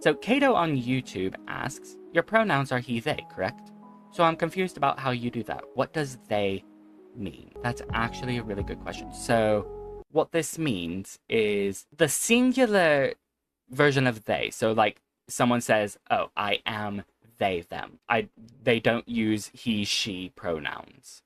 So Kato on YouTube asks, your pronouns are he, they, correct? So I'm confused about how you do that. What does they mean? That's actually a really good question. So what this means is the singular version of they. So like someone says, oh, I am they, them. They don't use he, she pronouns.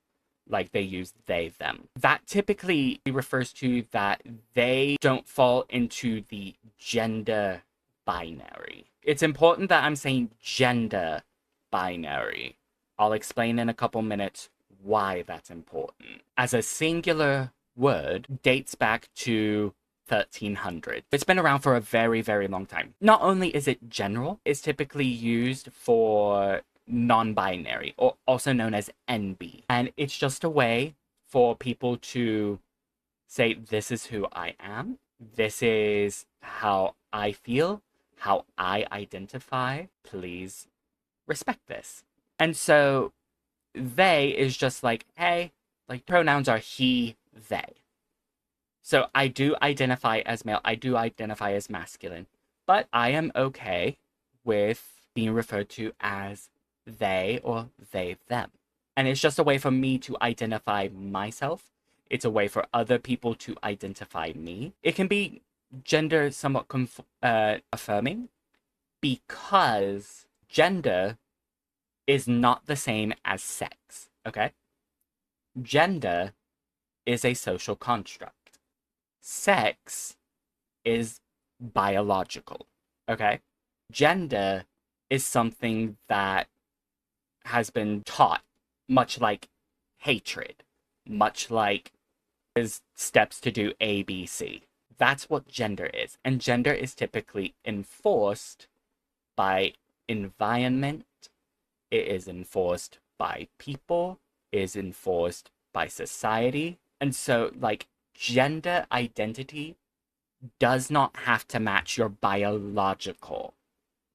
Like they use they, them. That typically refers to that they don't fall into the gender binary. It's important that I'm saying gender binary. I'll explain in a couple minutes why that's important. As a singular word dates back to 1300. It's been around for a very, very long time. Not only is it general, it's typically used for non-binary, or also known as NB. And it's just a way for people to say, this is who I am, this is how I feel, how I identify, please respect this. And so they is just like, hey, like pronouns are he, they. So I do identify as male, I do identify as masculine, but I am okay with being referred to as they or they, them. And it's just a way for me to identify myself. It's a way for other people to identify me. It can be gender somewhat affirming because gender is not the same as sex, okay? Gender is a social construct. Sex is biological, okay? Gender is something that has been taught, much like hatred, much like is steps to do A, B, C. That's what gender is. And gender is typically enforced by environment. It is enforced by people. It is enforced by society. And so, like, gender identity does not have to match your biological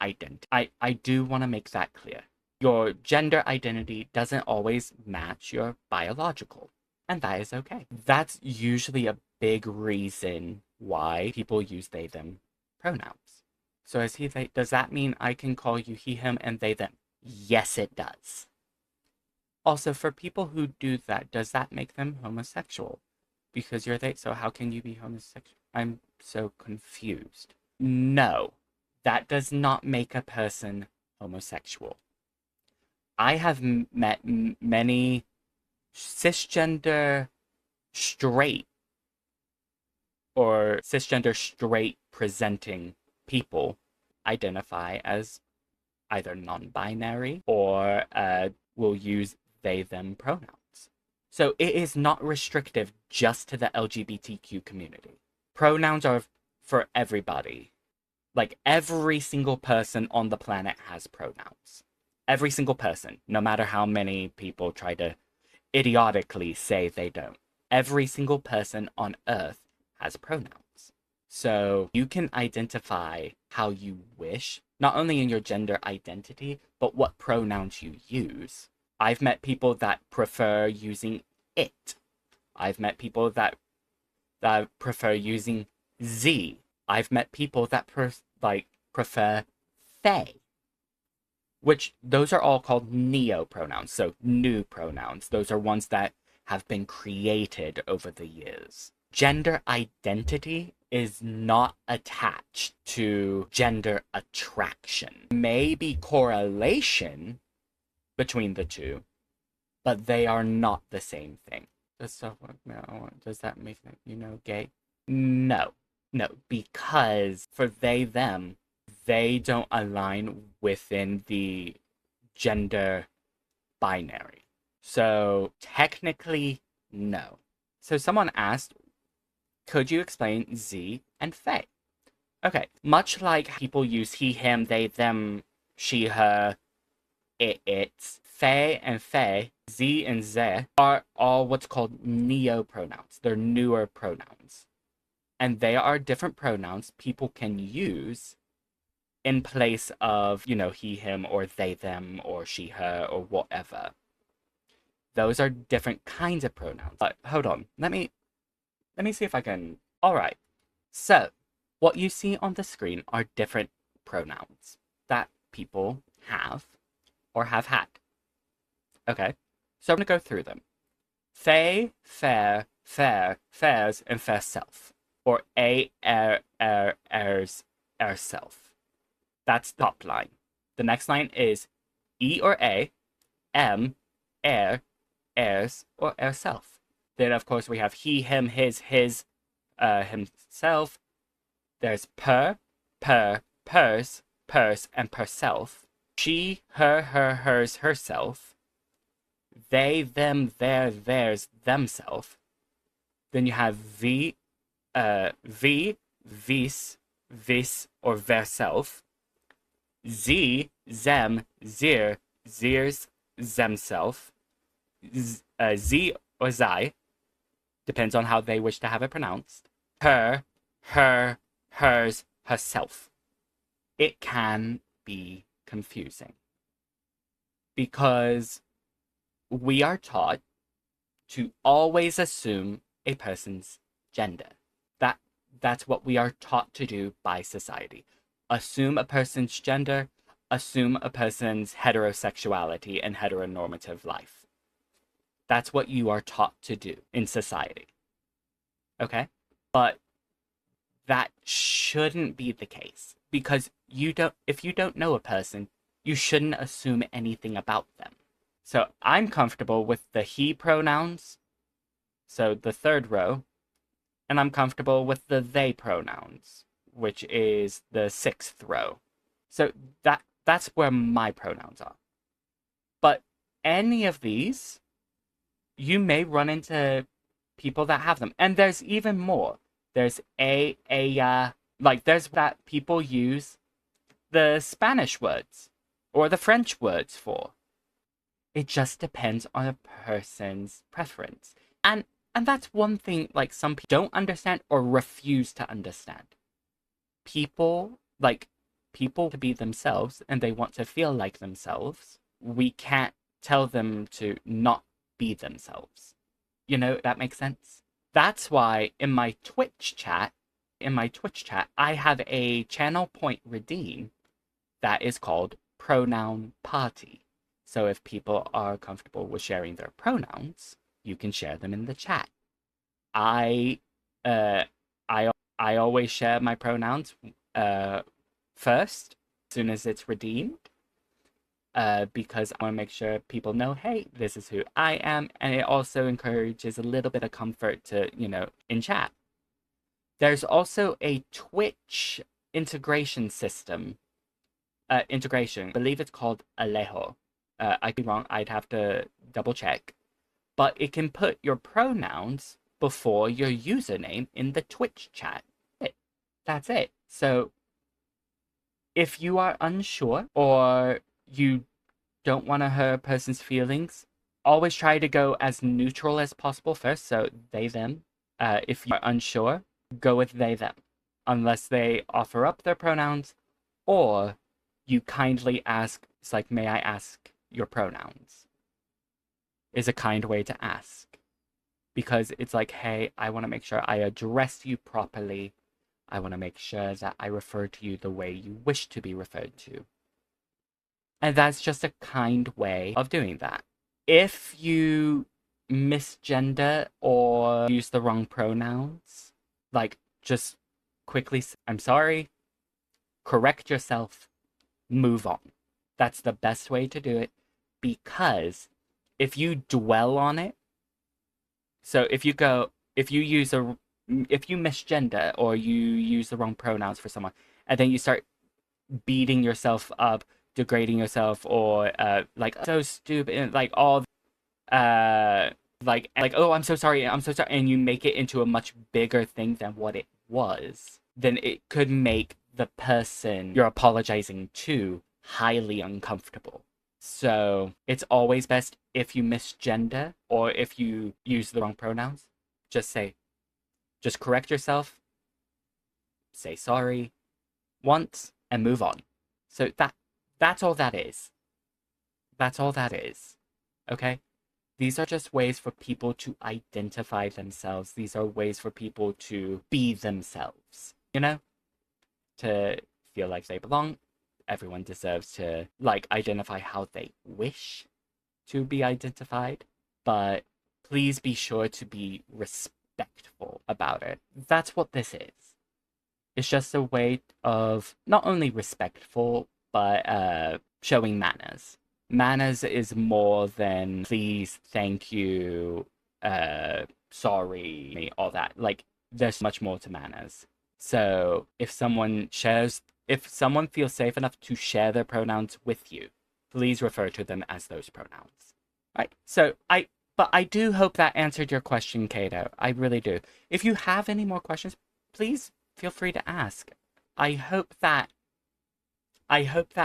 identity. I do want to make that clear. Your gender identity doesn't always match your biological, and that is okay. That's usually a big reason why people use they, them pronouns. So as he, they, does that mean I can call you he, him, and they, them? Yes, it does. Also, for people who do that, does that make them homosexual? Because you're they, so how can you be homosexual? I'm so confused. No, that does not make a person homosexual. I have met many cisgender straight or cisgender straight presenting people identify as either non-binary or will use they, them pronouns. So it is not restrictive just to the LGBTQ community. Pronouns are for everybody. Like every single person on the planet has pronouns. Every single person, no matter how many people try to idiotically say they don't. Every single person on Earth has pronouns. So you can identify how you wish, not only in your gender identity, but what pronouns you use. I've met people that prefer using it. I've met people that prefer using Z. I've met people that prefer they. Which those are all called neo-pronouns, so new pronouns. Those are ones that have been created over the years. Gender identity is not attached to gender attraction. Maybe correlation between the two, but they are not the same thing. Does stuff like does that make them, gay? No, because for they, them, they don't align within the gender binary. So technically, no. So someone asked, could you explain Z and Fae? Okay, much like people use he, him, they, them, she, her, it's, Fae and Fae, Z and Ze are all what's called neo-pronouns. They're newer pronouns. And they are different pronouns people can use in place of, he, him, or they, them, or she, her, or whatever. Those are different kinds of pronouns. But hold on, let me see if I can. All right. So, what you see on the screen are different pronouns that people have or have had. Okay, so I'm going to go through them. They, fair, fair, fairs, and fair self. Or airs, self. That's the top line. The next line is E or A, M, air, airs, or air self. Then, of course, we have he, him, his, himself. There's per, pers, and perself. She, her, hers, herself. They, them, their, theirs, themself. Then you have v, vis, or verself. Z, zem, zir, zirs, zemself. Z or zai, depends on how they wish to have it pronounced. Her, hers, herself. It can be confusing because we are taught to always assume a person's gender. That's what we are taught to do by society. Assume a person's gender, assume a person's heterosexuality and heteronormative life. That's what you are taught to do in society. Okay? But that shouldn't be the case because if you don't know a person, you shouldn't assume anything about them. So I'm comfortable with the he pronouns, so the third row, and I'm comfortable with the they pronouns, which is the sixth row. So that's where my pronouns are. But any of these, you may run into people that have them. And there's even more. There's like there's that people use the Spanish words or the French words for. It just depends on a person's preference. And that's one thing like some people don't understand or refuse to understand. People to be themselves and they want to feel like themselves. We can't tell them to not be themselves. You know, that makes sense? That's why in my Twitch chat, I have a channel point redeem that is called Pronoun Party. So if people are comfortable with sharing their pronouns, you can share them in the chat. I always share my pronouns first, as soon as it's redeemed, because I want to make sure people know, hey, this is who I am, and it also encourages a little bit of comfort to, in chat. There's also a Twitch integration system. I believe it's called Alejo. I could be wrong, I'd have to double check. But it can put your pronouns before your username in the Twitch chat. That's it. So if you are unsure or you don't want to hurt a person's feelings, always try to go as neutral as possible first. So they, them. If you're unsure, go with they, them. Unless they offer up their pronouns or you kindly ask, it's like, may I ask your pronouns? Is a kind way to ask. Because it's like, hey, I want to make sure I address you properly. I want to make sure that I refer to you the way you wish to be referred to. And that's just a kind way of doing that. If you misgender or use the wrong pronouns, like just quickly, I'm sorry, correct yourself, move on. That's the best way to do it, because if you dwell on it, so if you misgender or you use the wrong pronouns for someone, and then you start beating yourself up, degrading yourself, or like, so stupid, like all like oh, I'm so sorry, and you make it into a much bigger thing than what it was, then it could make the person you're apologizing to highly uncomfortable. So it's always best, if you misgender or if you use the wrong pronouns, just correct yourself, say sorry once, and move on. So that's all that is. That's all that is. Okay? These are just ways for people to identify themselves. These are ways for people to be themselves, to feel like they belong. Everyone deserves to, like, identify how they wish to be identified. But please be sure to be respectful about it. That's what this is. It's just a way of not only respectful, but showing manners. Manners is more than please, thank you, sorry, all that. Like, there's much more to manners. So if someone feels safe enough to share their pronouns with you, please refer to them as those pronouns. Right? But I do hope that answered your question, Kato. I really do. If you have any more questions, please feel free to ask. I hope that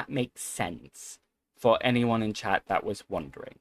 makes sense for anyone in chat that was wondering.